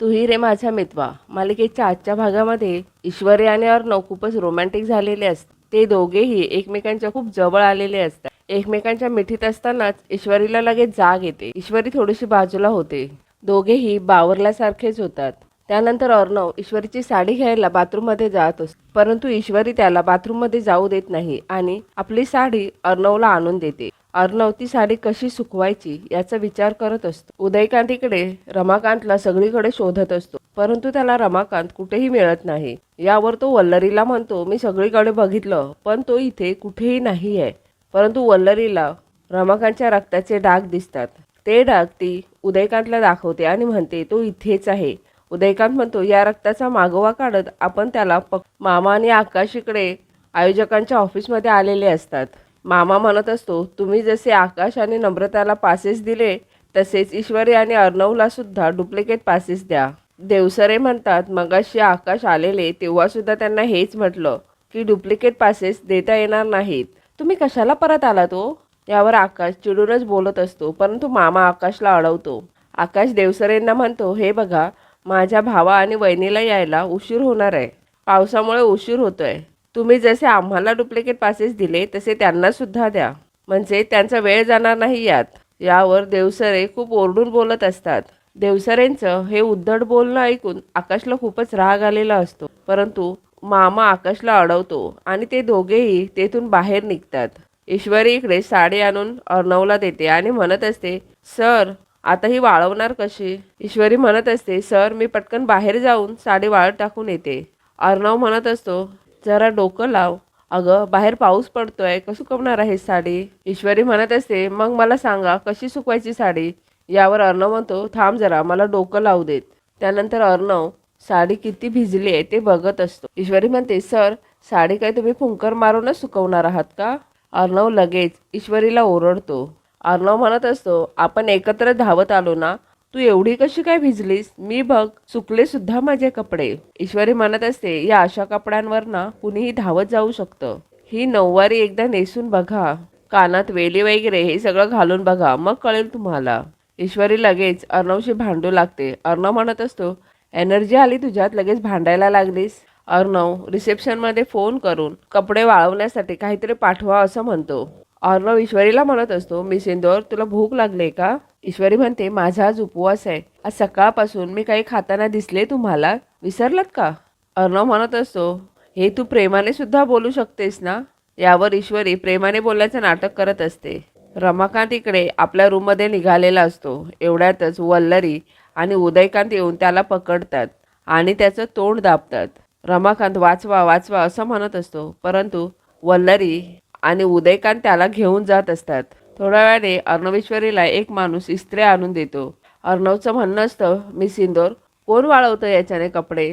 तूही रे माझा मितवा मालिकेच्या आजच्या भागामध्ये ईश्वरी आणि अर्णव खूपच रोमॅन्टिक झालेले असतात. ते दोघेही एकमेकांच्या खूप जवळ आलेले असतात. एकमेकांच्या मिठीत असतानाच ईश्वरीला लगेच जाग येते. ईश्वरी थोडीशी बाजूला होते. दोघेही बावरल्यासारखेच होतात. त्यानंतर अर्णव ईश्वरीची साडी घ्यायला बाथरूममध्ये जात असतो. परंतु ईश्वरी त्याला बाथरूममध्ये जाऊ देत नाही आणि आपली साडी अर्णवला आणून देते. अर्णव ती साडी कशी सुकवायची याचा विचार करत असतो. उदयकांत इकडे रमाकांतला सगळीकडे शोधत असतो, परंतु त्याला रमाकांत कुठेही मिळत नाही. यावर तो वल्लरीला म्हणतो, मी सगळीकडे बघितलं पण तो इथे कुठेही नाही आहे. परंतु वल्लरीला रमाकांतच्या रक्ताचे डाग दिसतात. ते डाग ती उदयकांतला दाखवते आणि म्हणते तो इथेच आहे. उदयकांत म्हणतो, या रक्ताचा मागोवा काढत आपण त्याला मामा आणि आकाश इकडे आयोजकांच्या ऑफिसमध्ये आलेले असतात. मामा म्हणत असतो, तुम्ही जसे आकाश आणि नम्रताला पासेस दिले तसेच ईश्वरी आणि अर्णवला सुद्धा डुप्लिकेट पासेस द्या. देवसरे म्हणतात, मगाशी आकाश आलेले तेव्हा सुद्धा त्यांना हेच म्हटलं की डुप्लिकेट पासेस देता येणार नाहीत. तुम्ही कशाला परत आलात हो? यावर आकाश चिडूनच बोलत असतो, परंतु मामा आकाशला अडवतो. आकाश देवसरेंना म्हणतो, हे बघा, माझ्या भावा आणि वहिनीला यायला उशीर होणार आहे. पावसामुळे उशीर होतोय. तुम्ही जसे आम्हाला डुप्लिकेट पासेस दिले तसे त्यांना सुद्धा द्या, म्हणजे त्यांचा वेळ जाणार नाही यात. यावर देवसरे खूप ओरडून बोलत असतात. देवसरेंचं हे उद्धट बोलणं ऐकून आकाशला खूपच राग आलेला असतो, परंतु मामा आकाशला अडवतो आणि ते दोघेही तेथून बाहेर निघतात. ईश्वरी इकडे साडी आणून अर्णवला देते आणि म्हणत असते, सर आता ही वाळवणार कशी? ईश्वरी म्हणत असते, सर मी पटकन बाहेर जाऊन साडी वाळत टाकून येते. अर्णव म्हणत असतो, जरा डोकं लाव, अगं बाहेर पाऊस पडतोय, कसं सुकवणार आहे साडी? ईश्वरी म्हणत असते, मग मला सांगा कशी सुकवायची साडी? यावर अर्णव म्हणतो, थांब जरा, मला डोकं लावू देत. त्यानंतर अर्णव साडी किती भिजली आहे ते बघत असतो. ईश्वरी म्हणते, सर साडी काय तुम्ही फुंकर मारूनच सुकवणार आहात का? अर्णव लगेच ईश्वरीला ओरडतो. अर्णव म्हणत असतो, आपण एकत्र धावत आलो ना, तू एवढी कशी काय भिजलीस? मी बघ, सुकले सुद्धा माझे कपडे. ईश्वरी म्हणत असते, या अशा कपड्यांवर ना कुणीही धावत जाऊ शकतं. ही नऊवारी एकदा नेसून बघा, कानात वेली वगैरे हे सगळं घालून बघा, मग कळेल तुम्हाला. ईश्वरी लगेच अर्णवशी भांडू लागते. अर्णव म्हणत असतो, एनर्जी आली तुझ्यात, लगेच भांडायला लागलीस? अर्णव रिसेप्शनमध्ये फोन करून कपडे वाळवण्यासाठी काहीतरी पाठवा असं म्हणतो. अर्णव ईश्वरीला म्हणत असतो, मिस इंदोर तुला भूक लागले का? ईश्वरी म्हणते, माझा आज उपवास आहे. आज सकाळपासून मी काही खाताना दिसले तुम्हाला, विसरलात का? अर्णव म्हणत असतो, हे तू प्रेमाने सुद्धा बोलू शकतेस ना? यावर ईश्वरी प्रेमाने बोलण्याचं नाटक करत असते. रमाकांत इकडे आपल्या रूममध्ये निघालेला असतो. एवढ्यातच वल्लरी आणि उदयकांत येऊन त्याला पकडतात आणि त्याचं तोंड दाबतात. रमाकांत वाचवा वाचवा असं म्हणत असतो, परंतु वल्लरी आणि उदयकांत त्याला घेऊन जात असतात. थोड्या वेळाने अर्णव ईश्वरीला एक माणूस इस्त्री आणून देतो. अर्णवचं म्हणणं असतं, मिस इंदोर कोण वाळवतं याच्याने कपडे?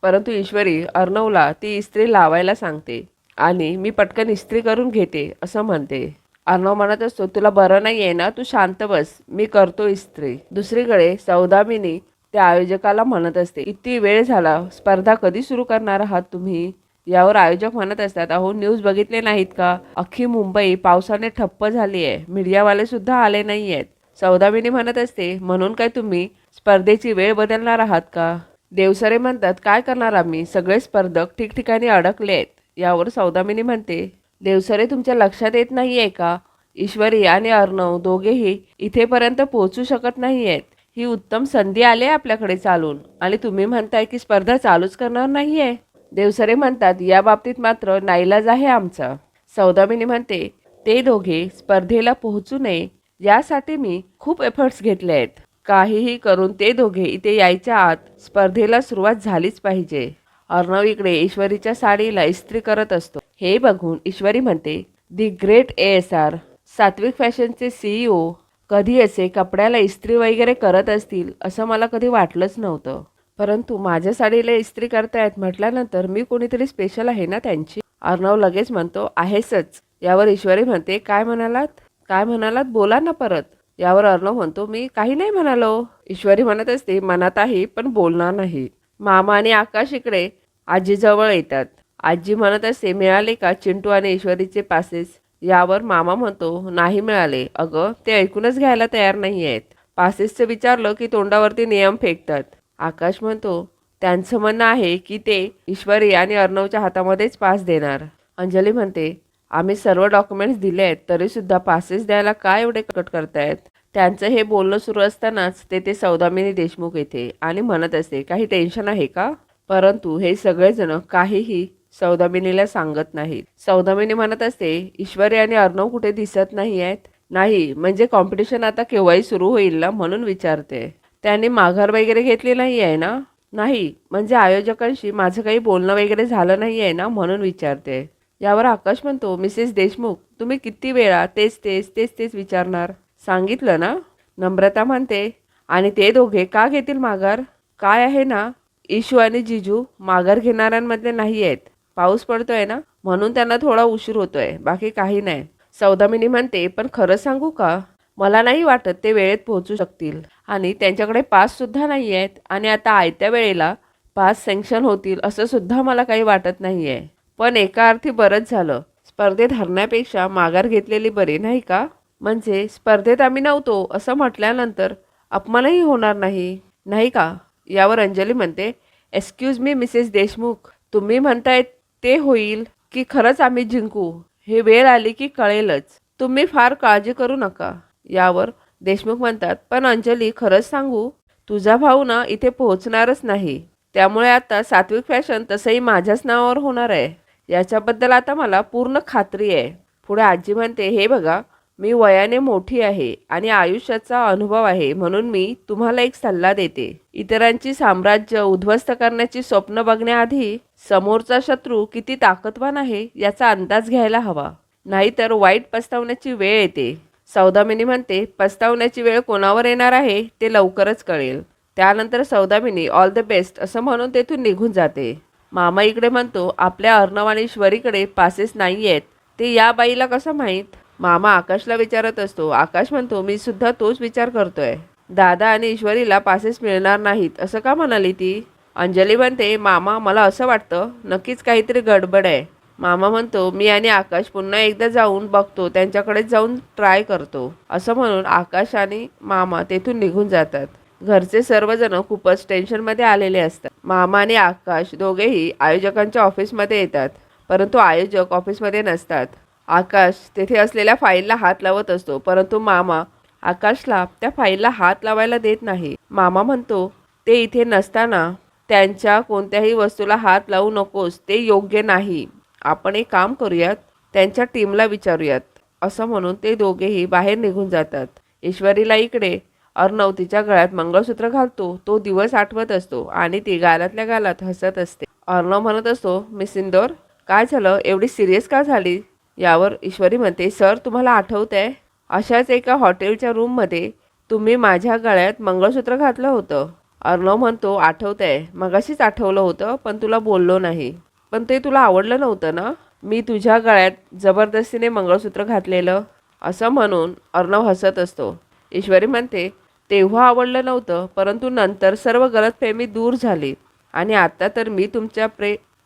परंतु ईश्वरी अर्णवला ती इस्त्री लावायला सांगते आणि मी पटकन इस्त्री करून घेते असं म्हणते. अर्णव म्हणत असतो, तुला बरं नाही आहे ना, तू शांत बस, मी करतो इस्त्री. दुसरीकडे सौदामिनी त्या आयोजकाला म्हणत असते, किती वेळ झाला, स्पर्धा कधी सुरू करणार आहात तुम्ही? यावर आयोजक म्हणत असतात, अहो न्यूज बघितले नाहीत का? अख्खी मुंबई पावसाने ठप्प झाली आहे, मीडियावाले सुद्धा आले नाही आहेत. सौदामिनी म्हणत असते, म्हणून काय तुम्ही स्पर्धेची वेळ बदलणार आहात का? देवसरे म्हणतात, काय करणार आम्ही, सगळे स्पर्धक ठिकठिकाणी अडकले आहेत. यावर सौदामिनी म्हणते, देवसरे तुमच्या लक्षात येत नाही आहे का? ईश्वरी आणि अर्णव दोघेही इथेपर्यंत पोहोचू शकत नाही आहेत. ही उत्तम संधी आली आहे आपल्याकडे चालून आणि तुम्ही म्हणताय की स्पर्धा चालूच करणार नाही आहे. देवसरे म्हणतात, या बाबतीत मात्र नाईलाज आहे आमचा. सौदामिनी म्हणते, ते दोघे स्पर्धेला पोहोचू नये यासाठी मी खूप एफर्ट्स घेतले आहेत. काहीही करून ते दोघे इथे यायच्या आत स्पर्धेला सुरुवात झालीच पाहिजे. अर्णव इकडे ईश्वरीच्या साडीला इस्त्री करत असतो. हे बघून ईश्वरी म्हणते, दी ग्रेट ASR सात्विक फॅशनचे CEO कधी असे कपड्याला इस्त्री वगैरे करत असतील असं मला कधी वाटलंच नव्हतं. परंतु माझ्या साडीला इस्त्री करतायत म्हटल्यानंतर मी कोणीतरी स्पेशल आहे ना त्यांची? अर्णव लगेच म्हणतो, आहेसच. यावर ईश्वरी म्हणते, काय म्हणालात? काय म्हणालात? बोला ना परत. यावर अर्णव म्हणतो, मी काही नाही म्हणालो. ईश्वरी म्हणत असते, मनात आहे पण बोलणार नाही. मामा आणि आकाश इकडे आजीजवळ येतात. आजी म्हणत असते, मिळाले का चिंटू आणि ईश्वरीचे पासेस? यावर मामा म्हणतो, नाही मिळाले. अगं ते ऐकूनच घ्यायला तयार नाही आहेत. पासेसचं विचारलं की तोंडावरती नियम फेकतात. आकाश म्हणतो त्यांचं म्हणणं आहे की ते ईश्वरी आणि अर्णवच्या हातामध्येच पास देणार. अंजली म्हणते आम्ही सर्व डॉक्युमेंट्स दिले आहेत तरीसुद्धा पासेस द्यायला काय एवढे कट करतायत. त्यांचं हे बोलणं सुरू असतानाच तेथे सौदामिनी देशमुख येते आणि म्हणत असते काही टेन्शन आहे का. परंतु हे सगळेजण काहीही सौदामिनीला सांगत नाहीत. सौदामिनी म्हणत असते ईश्वरी आणि अर्णव कुठे दिसत नाही आहेत. नाही म्हणजे कॉम्पिटिशन आता केव्हाही सुरू होईल ना म्हणून विचारते. त्यांनी माघार वगैरे घेतली नाही आहे ना. नाही म्हणजे आयोजकांशी माझं काही बोलणं वगैरे झालं नाही आहे ना म्हणून विचारते. यावर आकाश म्हणतो मिसेस देशमुख तुम्ही किती वेळा तेच तेच तेच तेच विचारणार. सांगितलं ना. नम्रता म्हणते आणि ते दोघे का घेतील माघार. काय आहे ना इशू आणि जिजू माघार घेणाऱ्यांमधले नाही आहेत. पाऊस पडतोय ना म्हणून त्यांना थोडा उशीर होतोय बाकी काही नाही. सौदामिनी म्हणते पण खरं सांगू का मला नाही वाटत ते वेळेत पोहोचू शकतील आणि त्यांच्याकडे पास सुद्धा नाही आहेत आणि आता आयत्या वेळेला पास सँक्शन होतील असं सुद्धा मला काही वाटत नाही आहे. पण एका अर्थी बरंच झालं स्पर्धेत हरण्यापेक्षा माघार घेतलेली बरी नाही का. म्हणजे स्पर्धेत आम्ही नव्हतो असं म्हटल्यानंतर अपमानही होणार नाही नाही का. यावर अंजली म्हणते एक्सक्यूज मी मिसेस देशमुख तुम्ही म्हणताय ते होईल की खरंच आम्ही जिंकू हे वेळ आली की कळेलच. तुम्ही फार काळजी करू नका. यावर देशमुख म्हणतात पण अंजली खरंच सांगू तुझा भाऊ ना इथे पोहोचणारच नाही त्यामुळे आता सात्विक फॅशन तसंही माझ्याच नावावर होणार आहे याच्याबद्दल आता मला पूर्ण खात्री आहे. पुढे आजी म्हणते हे बघा मी वयाने मोठी आहे आणि आयुष्याचा अनुभव आहे म्हणून मी तुम्हाला एक सल्ला देते. इतरांची साम्राज्य उद्ध्वस्त करण्याची स्वप्न बघण्याआधी समोरचा शत्रू किती ताकदवान आहे याचा अंदाज घ्यायला हवा नाहीतर वाईट पस्तावण्याची वेळ येते. सौदामिनी म्हणते पस्तावण्याची वेळ कोणावर येणार आहे ते लवकरच कळेल. त्यानंतर सौदामिनी ऑल द बेस्ट असं म्हणून तेथून निघून जाते. मामा इकडे म्हणतो आपल्या अर्णव आणि ईश्वरीकडे पासेस नाही आहेत ते या बाईला कसं माहीत. मामा आकाशला विचारत असतो. आकाश म्हणतो मी सुद्धा तोच विचार करतोय. दादा आणि ईश्वरीला पासेस मिळणार नाहीत असं का म्हणाली ती. अंजली म्हणते मामा मला असं वाटतं नक्कीच काहीतरी गडबड आहे. मामा म्हणतो मी आणि आकाश पुन्हा एकदा जाऊन बघतो त्यांच्याकडेच जाऊन ट्राय करतो. असं म्हणून आकाश आणि मामा तेथून निघून जातात. घरचे सर्वजण खूपच टेन्शनमध्ये आलेले असतात. मामा आणि आकाश दोघेही आयोजकांच्या ऑफिसमध्ये येतात परंतु आयोजक ऑफिसमध्ये नसतात. आकाश तेथे असलेल्या फाईलला हात लावत असतो परंतु मामा आकाशला त्या फाईलला हात लावायला देत नाही. मामा म्हणतो ते इथे नसताना त्यांच्या कोणत्याही वस्तूला हात लावू नकोस ते योग्य नाही. आपण एक काम करूयात त्यांच्या टीमला विचारूयात असं म्हणून ते दोघेही बाहेर निघून जातात. ईश्वरीला इकडे अर्णव तिच्या गळ्यात मंगळसूत्र घालतो तो दिवस आठवत असतो आणि ती गालातल्या गालात हसत असते. अर्णव म्हणत असतो मिस इंदोर काय झालं एवढी सिरियस का झाली. यावर ईश्वरी म्हणते सर तुम्हाला आठवतंय अशाच एका हॉटेलच्या रूममध्ये तुम्ही माझ्या गळ्यात मंगळसूत्र घातलं होतं. अर्णव म्हणतो आठवतंय मगाशीच आठवलं होतं पण तुला बोललो नाही. पण ते तुला आवडलं नव्हतं ना. मी तुझ्या गळ्यात जबरदस्तीने मंगळसूत्र घातलेलं असं म्हणून अर्णव हसत असतो. ईश्वरी म्हणते तेव्हा आवडलं नव्हतं परंतु नंतर सर्व गलतफहमी दूर झाली आणि आता तर मी तुमच्या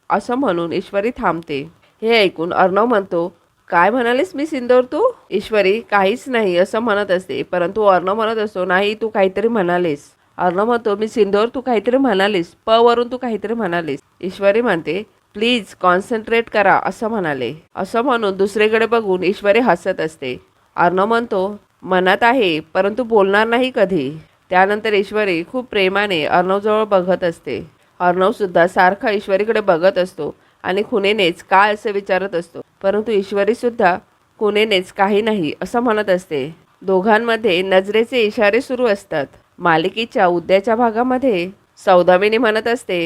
असं म्हणून ईश्वरी थांबते. हे ऐकून अर्णव म्हणतो काय म्हणालीस मिस इंदोर तू. ईश्वरी काहीच नाही असं म्हणत असते परंतु अर्णव म्हणत असतो नाही तू काहीतरी म्हणालीस. अर्णव म्हणतो मिस इंदोर तू काहीतरी म्हणालीस वरून तू काहीतरी म्हणालीस. ईश्वरी म्हणते प्लीज कॉन्सन्ट्रेट करा असं म्हणाले. असं म्हणून दुसरीकडे बघून ईश्वरी हसत असते. अर्णव म्हणतो मनात आहे परंतु बोलणार नाही कधी. त्यानंतर ईश्वरी खूप प्रेमाने अर्णवजवळ बघत असते. अर्णव सुद्धा सारखा ईश्वरीकडे बघत असतो आणि खुनेनेच काय असं विचारत असतो परंतु ईश्वरी सुद्धा खुनेनेच काही नाही असं म्हणत असते. दोघांमध्ये नजरेचे इशारे सुरू असतात. मालिकेच्या उद्याच्या भागामध्ये सौदामिनी म्हणत असते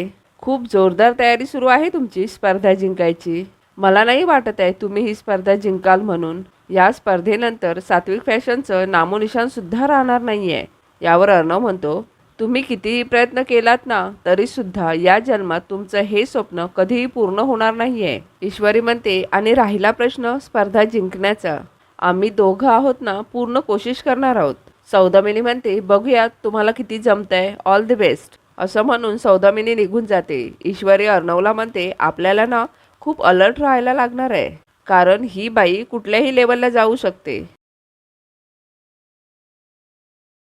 खूप जोरदार तयारी सुरू आहे तुमची स्पर्धा जिंकायची. मला नाही वाटत आहे तुम्ही ही स्पर्धा जिंकाल म्हणून. या स्पर्धेनंतर सात्विक फॅशनचं नामोनिशाण सुद्धा राहणार नाही आहे. यावर अर्णव म्हणतो तुम्ही कितीही प्रयत्न केलात ना तरीसुद्धा या जन्मात तुमचं हे स्वप्न कधीही पूर्ण होणार नाही आहे. ईश्वरी म्हणते आणि राहिला प्रश्न स्पर्धा जिंकण्याचा आम्ही दोघं आहोत ना पूर्ण कोशिश करणार आहोत. सौदामिनी म्हणते बघूया तुम्हाला किती जमतंय ऑल द बेस्ट असं म्हणून सौदामिनी निघून जाते. ईश्वरी अर्णवला म्हणते आपल्याला ना खूप अलर्ट राहायला लागणार आहे कारण ही बाई कुठल्याही लेवलला जाऊ शकते.